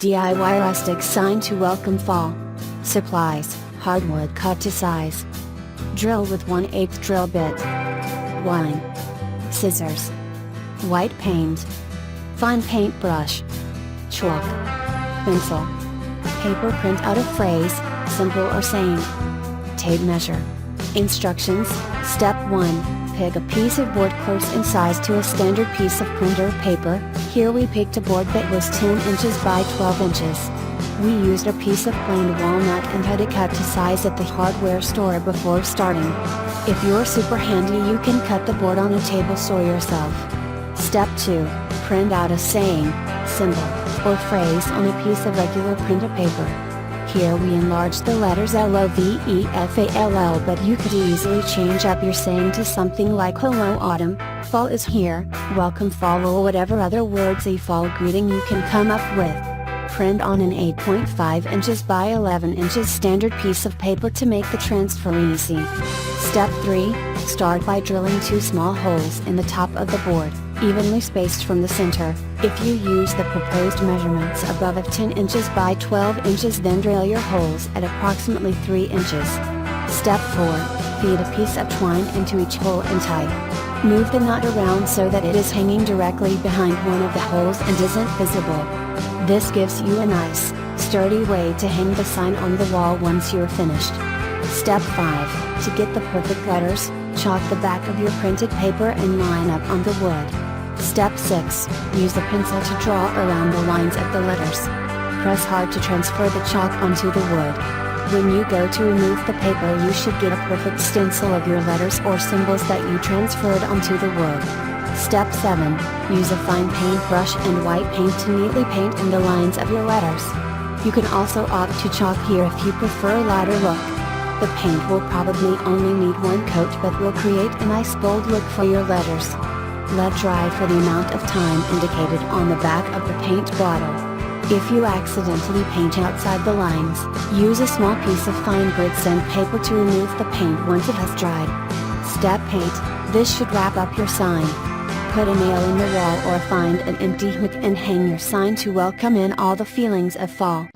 DIY rustic sign to welcome fall. Supplies: hardwood cut to size. Drill with 1/8 drill bit. Twine. Scissors. White paint. Fine paintbrush. Chalk. Pencil. Paper print out of phrase, simple or saying. Tape measure. Instructions: Step 1. Pick a piece of board close in size to a standard piece of printer paper. Here we picked a board that was 10 inches by 12 inches. We used a piece of plain walnut and had it cut to size at the hardware store before starting. If you're super handy, you can cut the board on a table saw yourself. Step 2. Print out a saying, symbol, or phrase on a piece of regular printer paper. Here we enlarged the letters LOVEFALL, but you could easily change up your saying to something like hello autumn, fall is here, welcome fall, or whatever other wordsy fall greeting you can come up with. Print on an 8.5 inches by 11 inches standard piece of paper to make the transfer easy. Step 3. Start by drilling 2 small holes in the top of the board, evenly spaced from the center. If you use the proposed measurements above of 10 inches by 12 inches, then drill your holes at approximately 3 inches. Step 4. Feed a piece of twine into each hole and tie. Move the knot around so that it is hanging directly behind one of the holes and isn't visible. This gives you a nice, sturdy way to hang the sign on the wall once you're finished. Step 5. To get the perfect letters, chalk the back of your printed paper and line up on the wood. Step 6. Use a pencil to draw around the lines of the letters. Press hard to transfer the chalk onto the wood. When you go to remove the paper, you should get a perfect stencil of your letters or symbols that you transferred onto the wood. Step 7. Use a fine paintbrush and white paint to neatly paint in the lines of your letters. You can also opt to chalk here if you prefer a lighter look. The paint will probably only need 1 coat, but will create a nice bold look for your letters. Let dry for the amount of time indicated on the back of the paint bottle. If you accidentally paint outside the lines, use a small piece of fine grit sandpaper to remove the paint once it has dried. Step 8. This should wrap up your sign. Put a nail in the wall or find an empty hook and hang your sign to welcome in all the feelings of fall.